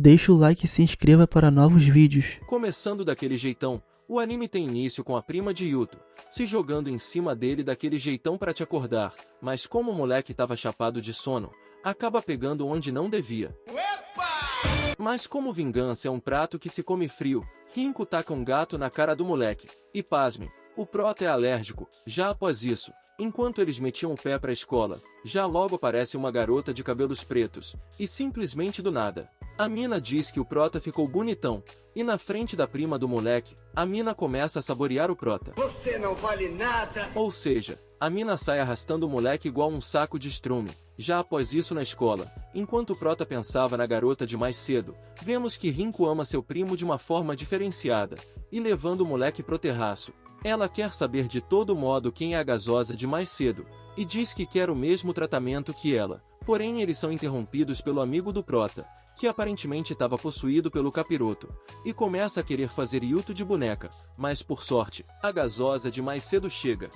Deixa o like e se inscreva para novos vídeos. Começando daquele jeitão, o anime tem início com a prima de Yuto, se jogando em cima dele daquele jeitão para te acordar, mas como o moleque tava chapado de sono, acaba pegando onde não devia. Mas como vingança é um prato que se come frio, Rinko taca um gato na cara do moleque, e pasmem, o prota é alérgico. Já após isso, enquanto eles metiam o pé pra escola, já logo aparece uma garota de cabelos pretos, e simplesmente do nada, a mina diz que o prota ficou bonitão, e na frente da prima do moleque, a mina começa a saborear o prota. Você não vale nada! Ou seja, a mina sai arrastando o moleque igual um saco de estrume. Já após isso na escola, enquanto o prota pensava na garota de mais cedo, vemos que Rinko ama seu primo de uma forma diferenciada, e levando o moleque pro terraço. Ela quer saber de todo modo quem é a gasosa de mais cedo, e diz que quer o mesmo tratamento que ela, porém eles são interrompidos pelo amigo do prota, que aparentemente estava possuído pelo capiroto, e começa a querer fazer Yuto de boneca, mas por sorte, a gasosa de mais cedo chega.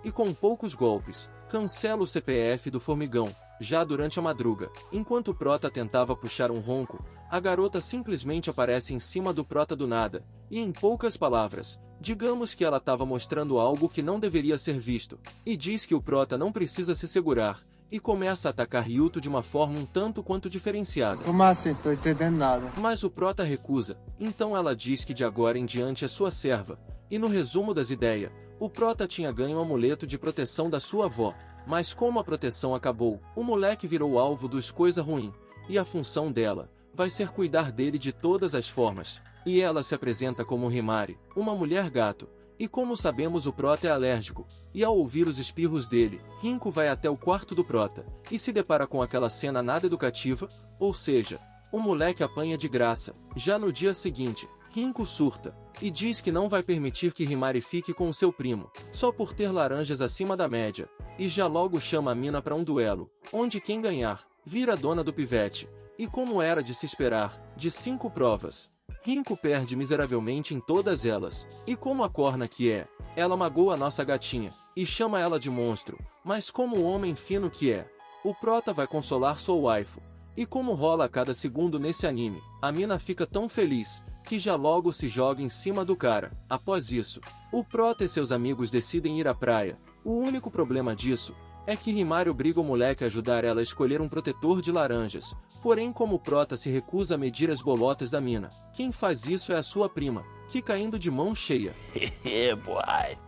E com poucos golpes, cancela o CPF do formigão. Já durante a madruga, enquanto o prota tentava puxar um ronco, a garota simplesmente aparece em cima do prota do nada, e em poucas palavras, digamos que ela estava mostrando algo que não deveria ser visto, e diz que o prota não precisa se segurar, e começa a atacar Yuto de uma forma um tanto quanto diferenciada. Como assim? Tô entendendo nada. Mas o prota recusa, então ela diz que de agora em diante é sua serva, e no resumo das ideias, o prota tinha ganho um amuleto de proteção da sua avó, mas como a proteção acabou, o moleque virou alvo dos coisa ruim, e a função dela vai ser cuidar dele de todas as formas, e ela se apresenta como Himari, uma mulher gato, e como sabemos o prota é alérgico, e ao ouvir os espirros dele, Rinko vai até o quarto do prota, e se depara com aquela cena nada educativa, ou seja, o moleque apanha de graça. Já no dia seguinte, Rinko surta, e diz que não vai permitir que Himari fique com o seu primo, só por ter laranjas acima da média, e já logo chama a mina para um duelo, onde quem ganhar, vira dona do pivete, e como era de se esperar, de 5 provas, Rinko perde miseravelmente em todas elas, e como a corna que é, ela magoa a nossa gatinha, e chama ela de monstro, mas como o homem fino que é, o prota vai consolar sua waifu, e como rola a cada segundo nesse anime, a mina fica tão feliz, que já logo se joga em cima do cara. Após isso, o prota e seus amigos decidem ir à praia. O único problema disso é que Himari obriga o moleque a ajudar ela a escolher um protetor de laranjas, porém como o prota se recusa a medir as bolotas da mina, quem faz isso é a sua prima, que caindo de mão cheia.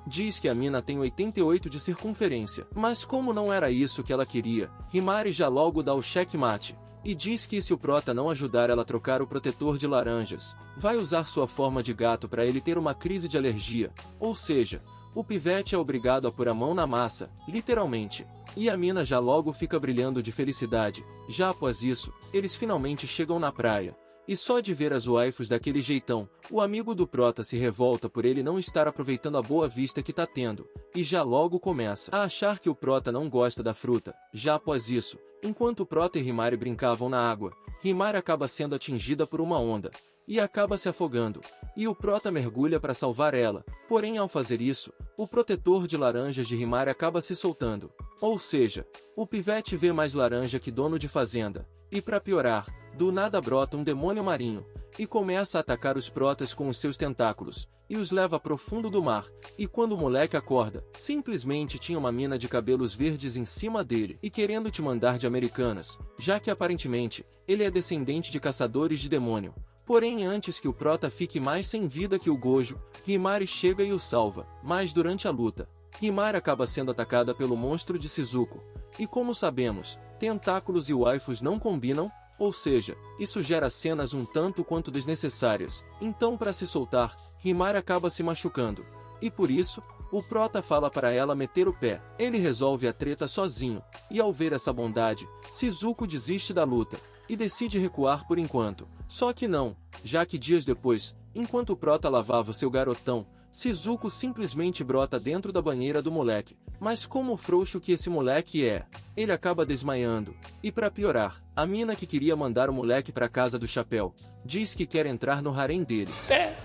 Diz que a mina tem 88 de circunferência, mas como não era isso que ela queria, Himari já logo dá o checkmate, e diz que se o prota não ajudar ela a trocar o protetor de laranjas, vai usar sua forma de gato para ele ter uma crise de alergia, ou seja, o pivete é obrigado a pôr a mão na massa, literalmente, e a mina já logo fica brilhando de felicidade. Já após isso, eles finalmente chegam na praia, e só de ver as waifus daquele jeitão, o amigo do prota se revolta por ele não estar aproveitando a boa vista que tá tendo, e já logo começa a achar que o prota não gosta da fruta. Já após isso, enquanto o prota e Himari brincavam na água, Himari acaba sendo atingida por uma onda, e acaba se afogando, e o prota mergulha para salvar ela, porém ao fazer isso, o protetor de laranjas de Himari acaba se soltando, ou seja, o pivete vê mais laranja que dono de fazenda, e para piorar, do nada brota um demônio marinho, e começa a atacar os protas com os seus tentáculos, e os leva pro fundo do mar, e quando o moleque acorda, simplesmente tinha uma mina de cabelos verdes em cima dele, e querendo te mandar de Americanas, já que aparentemente, ele é descendente de caçadores de demônio. Porém antes que o prota fique mais sem vida que o Gojo, Himari chega e o salva, mas durante a luta, Himari acaba sendo atacada pelo monstro de Shizuko, e como sabemos, tentáculos e waifus não combinam, ou seja, isso gera cenas um tanto quanto desnecessárias, então para se soltar, Himari acaba se machucando, e por isso, o prota fala para ela meter o pé. Ele resolve a treta sozinho, e ao ver essa bondade, Shizuko desiste da luta, e decide recuar por enquanto. Só que não, já que dias depois, enquanto o prota lavava o seu garotão, Shizuko simplesmente brota dentro da banheira do moleque, mas como frouxo que esse moleque é, ele acaba desmaiando, e para piorar, a mina que queria mandar o moleque para casa do chapéu, diz que quer entrar no harém dele.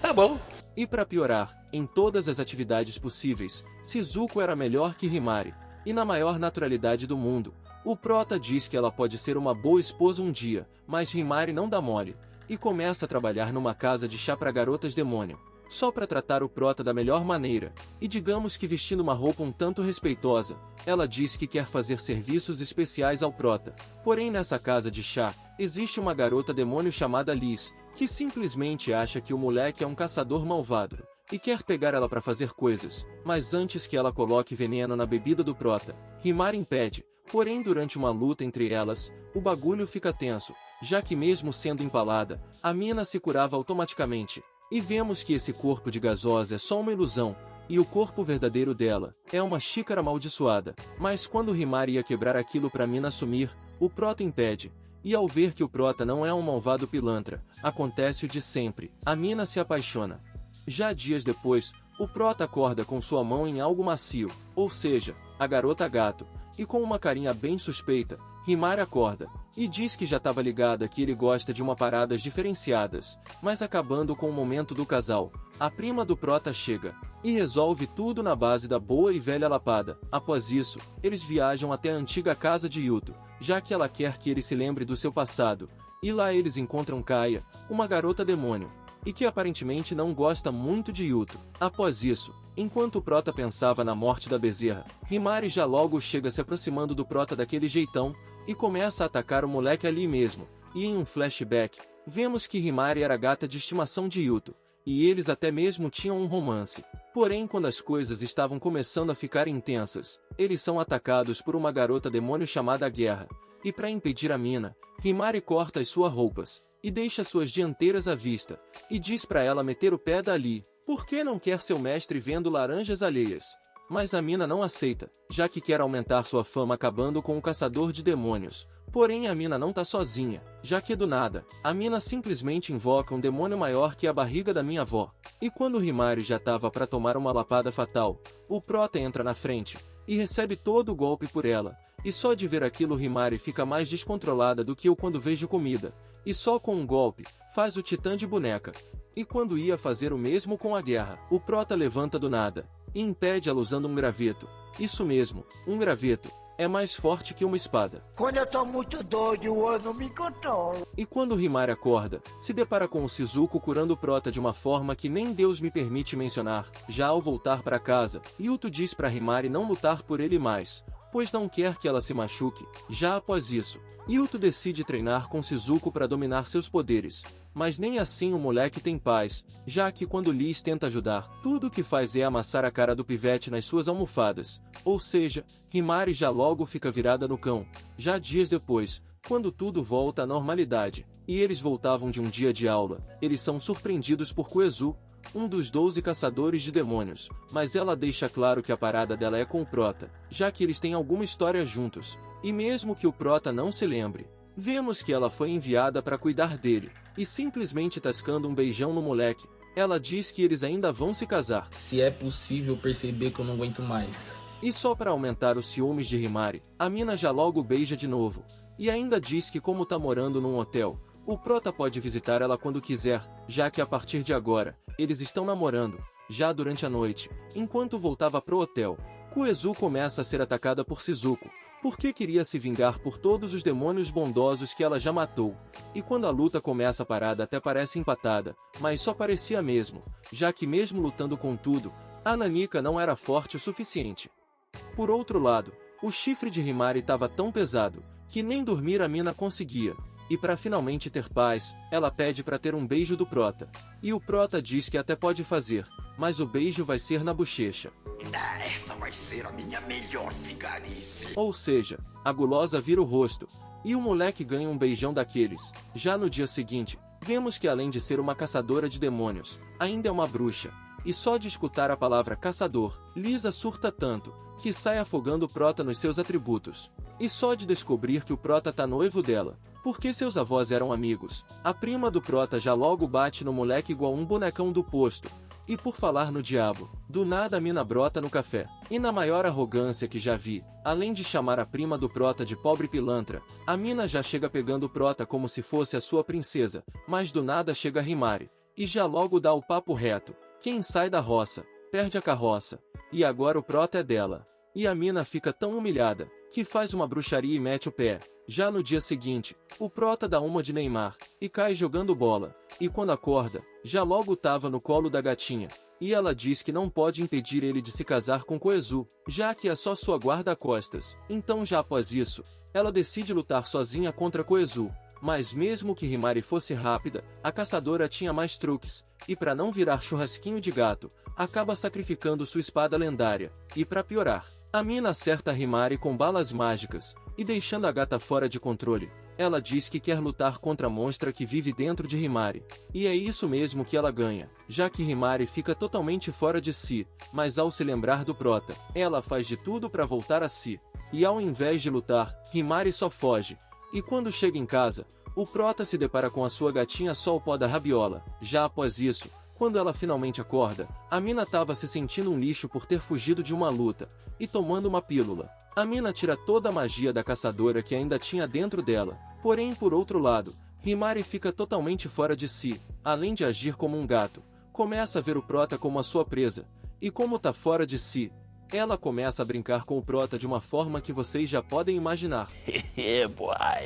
Tá bom. E para piorar, em todas as atividades possíveis, Shizuko era melhor que Himari, e na maior naturalidade do mundo. O prota diz que ela pode ser uma boa esposa um dia, mas Himari não dá mole. e começa a trabalhar numa casa de chá para garotas demônio, só para tratar o prota da melhor maneira, e digamos que vestindo uma roupa um tanto respeitosa, ela diz que quer fazer serviços especiais ao prota. Porém nessa casa de chá, existe uma garota demônio chamada Liz, que simplesmente acha que o moleque é um caçador malvado, e quer pegar ela para fazer coisas, mas antes que ela coloque veneno na bebida do prota, Himari impede. Porém durante uma luta entre elas, o bagulho fica tenso, já que mesmo sendo empalada, a mina se curava automaticamente. E vemos que esse corpo de gasosa é só uma ilusão, e o corpo verdadeiro dela é uma xícara amaldiçoada. Mas quando Himari ia quebrar aquilo pra mina sumir, o prota impede. E ao ver que o prota não é um malvado pilantra, acontece o de sempre, a mina se apaixona. Já dias depois, o prota acorda com sua mão em algo macio, ou seja, a garota gato, e com uma carinha bem suspeita, Himari acorda, e diz que já estava ligada que ele gosta de uma paradas diferenciadas, mas acabando com o momento do casal, a prima do prota chega, e resolve tudo na base da boa e velha lapada. Após isso, eles viajam até a antiga casa de Yuto, já que ela quer que ele se lembre do seu passado, e lá eles encontram Kaya, uma garota demônio, e que aparentemente não gosta muito de Yuto. Após isso, enquanto o prota pensava na morte da bezerra, Himari já logo chega se aproximando do prota daquele jeitão, e começa a atacar o moleque ali mesmo, e em um flashback, vemos que Himari era a gata de estimação de Yuto, e eles até mesmo tinham um romance. Porém quando as coisas estavam começando a ficar intensas, eles são atacados por uma garota demônio chamada Guerra, e para impedir a mina, Himari corta as suas roupas, e deixa suas dianteiras à vista, e diz para ela meter o pé dali, porque não quer seu mestre vendo laranjas alheias. Mas a mina não aceita, já que quer aumentar sua fama acabando com o caçador de demônios. Porém a mina não tá sozinha, já que do nada, a mina simplesmente invoca um demônio maior que a barriga da minha avó. E quando Himari já tava para tomar uma lapada fatal, o prota entra na frente, e recebe todo o golpe por ela. E só de ver aquilo Himari fica mais descontrolada do que eu quando vejo comida. E só com um golpe, faz o titã de boneca. E quando ia fazer o mesmo com a guerra, o prota levanta do nada, e impede ela usando um graveto. Isso mesmo, um graveto. É mais forte que uma espada. Quando eu tô muito doido, eu não me controlo. E quando Himari acorda, se depara com o Shizuko curando o prota de uma forma que nem Deus me permite mencionar. Já ao voltar para casa, Yuto diz para Himari não lutar por ele mais, pois não quer que ela se machuque. Já após isso, Yuto decide treinar com Shizuko para dominar seus poderes. Mas nem assim o moleque tem paz, já que quando Liz tenta ajudar, tudo o que faz é amassar a cara do pivete nas suas almofadas. Ou seja, Himari já logo fica virada no cão. Já dias depois, quando tudo volta à normalidade, e eles voltavam de um dia de aula, eles são surpreendidos por Koezu, um dos 12 caçadores de demônios, mas ela deixa claro que a parada dela é com o prota, já que eles têm alguma história juntos. E mesmo que o prota não se lembre, vemos que ela foi enviada para cuidar dele, e simplesmente tascando um beijão no moleque, ela diz que eles ainda vão se casar. Se é possível perceber que eu não aguento mais. E só para aumentar os ciúmes de Himari, a mina já logo beija de novo, e ainda diz que como tá morando num hotel, o prota pode visitar ela quando quiser, já que a partir de agora, eles estão namorando. Já durante a noite, enquanto voltava pro hotel, Koezu começa a ser atacada por Shizuko, porque queria se vingar por todos os demônios bondosos que ela já matou. E quando a luta começa a parada até parece empatada, mas só parecia mesmo, já que mesmo lutando com tudo, a Nanika não era forte o suficiente. Por outro lado, o chifre de Himari estava tão pesado, que nem dormir a mina conseguia. E para finalmente ter paz, ela pede para ter um beijo do prota. E o prota diz que até pode fazer, mas o beijo vai ser na bochecha. Essa vai ser a minha melhor vigarice. Ou seja, a gulosa vira o rosto, e o moleque ganha um beijão daqueles. Já no dia seguinte, vemos que além de ser uma caçadora de demônios, ainda é uma bruxa. E só de escutar a palavra caçador, Lisa surta tanto, que sai afogando o prota nos seus atributos. E só de descobrir que o prota tá noivo dela, porque seus avós eram amigos, a prima do prota já logo bate no moleque igual um bonecão do posto. E por falar no diabo, do nada a mina brota no café. E na maior arrogância que já vi, além de chamar a prima do prota de pobre pilantra, a mina já chega pegando o prota como se fosse a sua princesa, mas do nada chega Himari, e já logo dá o papo reto. Quem sai da roça, perde a carroça, e agora o prota é dela. E a mina fica tão humilhada, que faz uma bruxaria e mete o pé. Já no dia seguinte, o prota dá uma de Neymar, e cai jogando bola, e quando acorda, já logo tava no colo da gatinha, e ela diz que não pode impedir ele de se casar com Koezu, já que é só sua guarda-costas. Então já após isso, ela decide lutar sozinha contra Koezu, mas mesmo que Himari fosse rápida, a caçadora tinha mais truques, e para não virar churrasquinho de gato, acaba sacrificando sua espada lendária, e para piorar, a mina acerta Himari com balas mágicas, e deixando a gata fora de controle. Ela diz que quer lutar contra a monstra que vive dentro de Himari, e é isso mesmo que ela ganha, já que Himari fica totalmente fora de si, mas ao se lembrar do prota, ela faz de tudo para voltar a si, e ao invés de lutar, Himari só foge. E quando chega em casa, o prota se depara com a sua gatinha Sol Pó da Rabiola. Já após isso, quando ela finalmente acorda, a mina tava se sentindo um lixo por ter fugido de uma luta, e tomando uma pílula. A mina tira toda a magia da caçadora que ainda tinha dentro dela, porém por outro lado, Himari fica totalmente fora de si, além de agir como um gato, começa a ver o prota como a sua presa, e como tá fora de si, ela começa a brincar com o prota de uma forma que vocês já podem imaginar.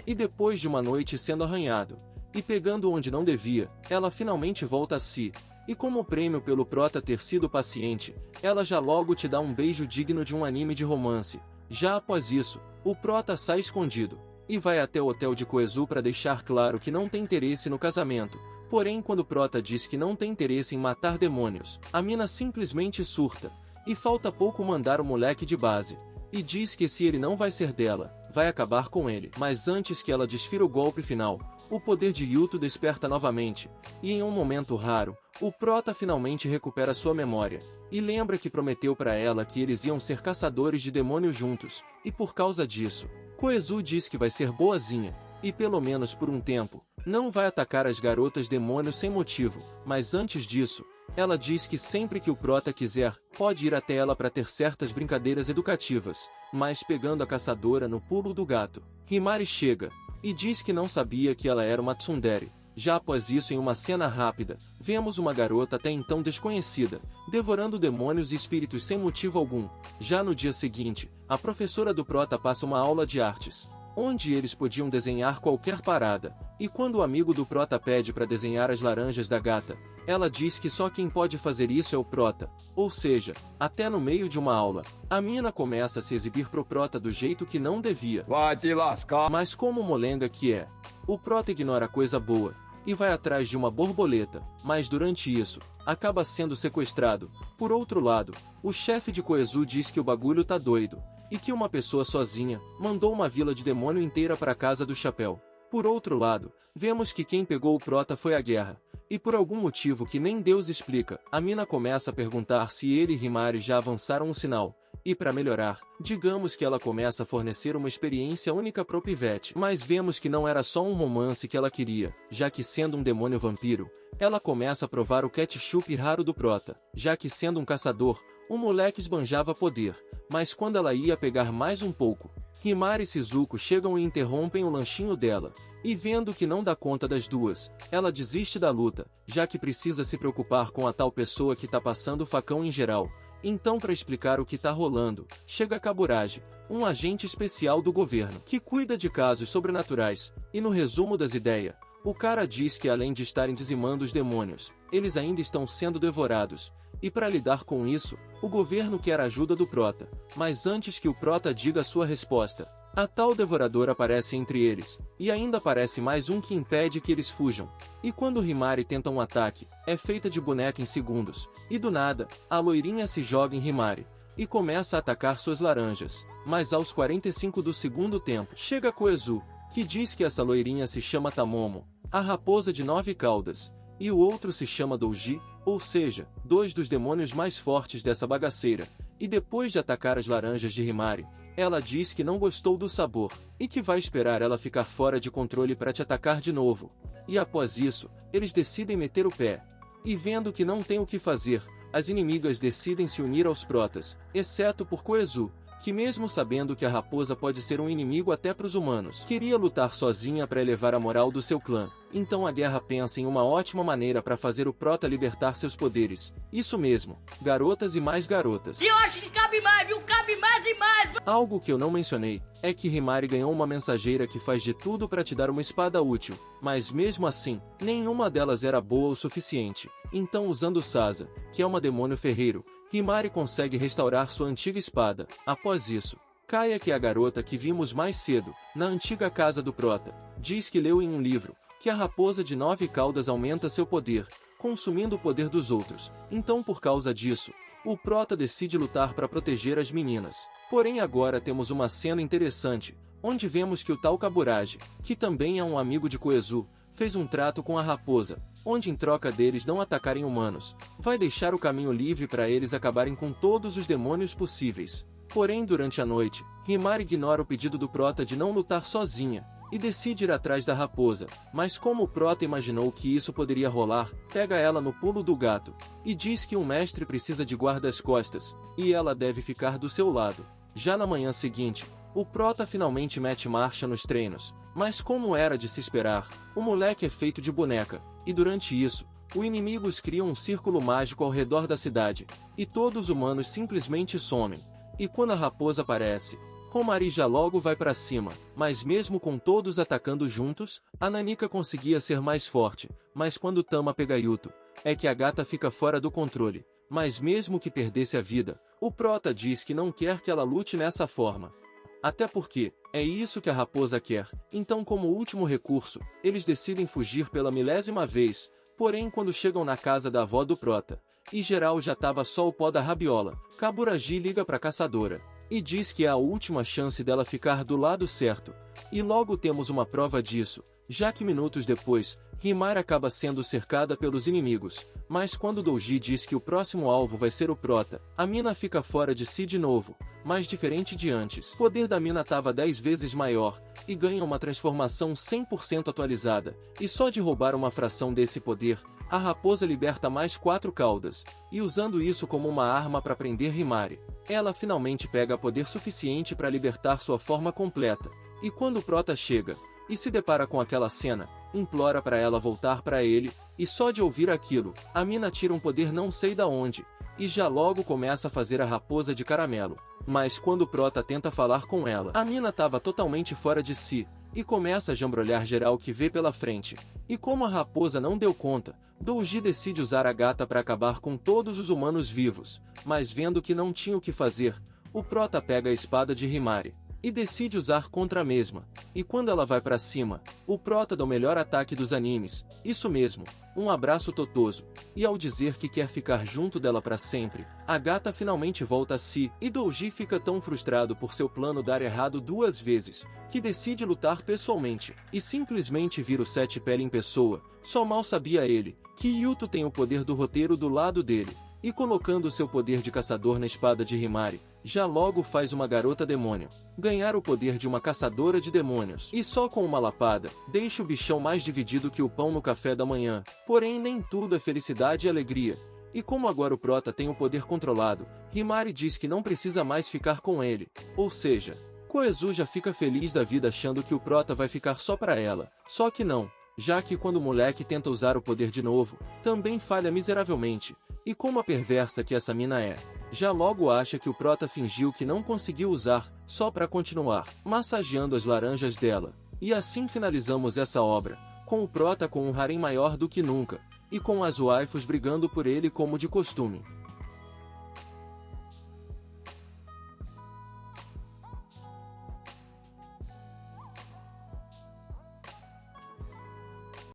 E depois de uma noite sendo arranhado, e pegando onde não devia, ela finalmente volta a si, e como prêmio pelo prota ter sido paciente, ela já logo te dá um beijo digno de um anime de romance. Já após isso, o prota sai escondido, e vai até o hotel de Koezu para deixar claro que não tem interesse no casamento. Porém, quando o prota diz que não tem interesse em matar demônios, a mina simplesmente surta, e falta pouco mandar o moleque de base, e diz que se ele não vai ser dela, vai acabar com ele. Mas antes que ela desfira o golpe final, o poder de Yuto desperta novamente, e em um momento raro, o prota finalmente recupera sua memória, e lembra que prometeu para ela que eles iam ser caçadores de demônios juntos, e por causa disso, Koezu diz que vai ser boazinha, e pelo menos por um tempo, não vai atacar as garotas demônios sem motivo, mas antes disso, ela diz que sempre que o prota quiser, pode ir até ela para ter certas brincadeiras educativas, mas pegando a caçadora no pulo do gato, Himari chega, e diz que não sabia que ela era uma tsundere. Já após isso, em uma cena rápida, vemos uma garota até então desconhecida, devorando demônios e espíritos sem motivo algum. Já no dia seguinte, a professora do prota passa uma aula de artes, onde eles podiam desenhar qualquer parada, e quando o amigo do prota pede para desenhar as laranjas da gata, ela diz que só quem pode fazer isso é o prota, ou seja, até no meio de uma aula, a mina começa a se exibir pro prota do jeito que não devia. Vai te lascar. Mas como molenga que é, o prota ignora a coisa boa, e vai atrás de uma borboleta, mas durante isso, acaba sendo sequestrado. Por outro lado, o chefe de Koezu diz que o bagulho tá doido, e que uma pessoa sozinha mandou uma vila de demônio inteira para a casa do chapéu. Por outro lado, vemos que quem pegou o prota foi a guerra, e por algum motivo que nem Deus explica, a mina começa a perguntar se ele e Himari já avançaram um sinal, e para melhorar, digamos que ela começa a fornecer uma experiência única pro pivete. Mas vemos que não era só um romance que ela queria, já que sendo um demônio vampiro, ela começa a provar o ketchup raro do prota, já que sendo um caçador, o moleque esbanjava poder, mas quando ela ia pegar mais um pouco, Himari e Shizuko chegam e interrompem o lanchinho dela, e vendo que não dá conta das duas, ela desiste da luta, já que precisa se preocupar com a tal pessoa que tá passando o facão em geral. Então, para explicar o que tá rolando, chega Kaburagi, um agente especial do governo, que cuida de casos sobrenaturais, e no resumo das ideias, o cara diz que além de estarem dizimando os demônios, eles ainda estão sendo devorados, e para lidar com isso, o governo quer a ajuda do prota, mas antes que o prota diga a sua resposta, a tal devorador aparece entre eles, e ainda aparece mais um que impede que eles fujam. E quando Himari tenta um ataque, é feita de boneca em segundos, e do nada, a loirinha se joga em Himari, e começa a atacar suas laranjas. Mas aos 45 do segundo tempo, chega Koezu, que diz que essa loirinha se chama Tamomo, a raposa de 9 caudas, e o outro se chama Douji, ou seja, 2 dos demônios mais fortes dessa bagaceira, e depois de atacar as laranjas de Himari, ela diz que não gostou do sabor, e que vai esperar ela ficar fora de controle para te atacar de novo. E após isso, eles decidem meter o pé. E vendo que não tem o que fazer, as inimigas decidem se unir aos protas, exceto por Koezu, que mesmo sabendo que a raposa pode ser um inimigo até para os humanos, queria lutar sozinha para elevar a moral do seu clã. Então a guerra pensa em uma ótima maneira para fazer o prota libertar seus poderes. Isso mesmo, garotas e mais garotas. Eu acho que cabe mais, viu? Cabe mais e mais! Algo que eu não mencionei é que Himari ganhou uma mensageira que faz de tudo para te dar uma espada útil, mas mesmo assim, nenhuma delas era boa o suficiente. Então, usando Sasa, que é uma demônio ferreiro, Himari consegue restaurar sua antiga espada. Após isso, Kaia, que é a garota que vimos mais cedo, na antiga casa do Prota, diz que leu em um livro que a raposa de 9 caudas aumenta seu poder, consumindo o poder dos outros. Então, por causa disso, o Prota decide lutar para proteger as meninas. Porém, agora temos uma cena interessante, onde vemos que o tal Kaburagi, que também é um amigo de Koezu, fez um trato com a raposa, onde em troca deles não atacarem humanos, vai deixar o caminho livre para eles acabarem com todos os demônios possíveis. Porém, durante a noite, Himari ignora o pedido do Prota de não lutar sozinha, e decide ir atrás da raposa, mas como o Prota imaginou que isso poderia rolar, pega ela no pulo do gato, e diz que um mestre precisa de guardas-costas, e ela deve ficar do seu lado. Já na manhã seguinte, o Prota finalmente mete marcha nos treinos, mas como era de se esperar, o moleque é feito de boneca, e durante isso, os inimigos criam um círculo mágico ao redor da cidade, e todos os humanos simplesmente somem. E quando a raposa aparece, Komari já logo vai para cima, mas mesmo com todos atacando juntos, a Nanika conseguia ser mais forte, mas quando Tama pega Yuto, é que a gata fica fora do controle, mas mesmo que perdesse a vida, o Prota diz que não quer que ela lute nessa forma. Até porque, é isso que a raposa quer, então como último recurso, eles decidem fugir pela 1000ª vez, porém quando chegam na casa da avó do Prota, e geral já tava só o pó da rabiola, Kaburagi liga pra caçadora e diz que é a última chance dela ficar do lado certo. E logo temos uma prova disso, já que minutos depois, Himari acaba sendo cercada pelos inimigos, mas quando Douji diz que o próximo alvo vai ser o Prota, a mina fica fora de si de novo, mas diferente de antes. O poder da mina tava 10 vezes maior, e ganha uma transformação 100% atualizada, e só de roubar uma fração desse poder, a raposa liberta mais 4 caudas, e usando isso como uma arma para prender Himari, ela finalmente pega poder suficiente para libertar sua forma completa. E quando o Prota chega e se depara com aquela cena, implora para ela voltar para ele, e só de ouvir aquilo, a mina tira um poder não sei da onde, e já logo começa a fazer a raposa de caramelo. Mas quando o Prota tenta falar com ela, a mina tava totalmente fora de si, e começa a jambrolhar geral que vê pela frente. E como a raposa não deu conta, Douji decide usar a gata para acabar com todos os humanos vivos, mas vendo que não tinha o que fazer, o Prota pega a espada de Himari e decide usar contra a mesma. E quando ela vai para cima, o Prota dá o melhor ataque dos animes, isso mesmo, um abraço totoso, e ao dizer que quer ficar junto dela para sempre, a gata finalmente volta a si, e Douji fica tão frustrado por seu plano dar errado 2 vezes, que decide lutar pessoalmente, e simplesmente vira o Sete Pele em pessoa. Só mal sabia ele, que Yuto tem o poder do roteiro do lado dele, e colocando seu poder de caçador na espada de Himari, já logo faz uma garota demônio ganhar o poder de uma caçadora de demônios. E só com uma lapada, deixa o bichão mais dividido que o pão no café da manhã. Porém nem tudo é felicidade e alegria. E como agora o Prota tem o poder controlado, Himari diz que não precisa mais ficar com ele. Ou seja, Koezu já fica feliz da vida achando que o Prota vai ficar só pra ela. Só que não, já que quando o moleque tenta usar o poder de novo, também falha miseravelmente. E como a perversa que essa mina é, já logo acha que o Prota fingiu que não conseguiu usar, só pra continuar massageando as laranjas dela. E assim finalizamos essa obra, com o Prota com um harém maior do que nunca, e com as waifus brigando por ele como de costume.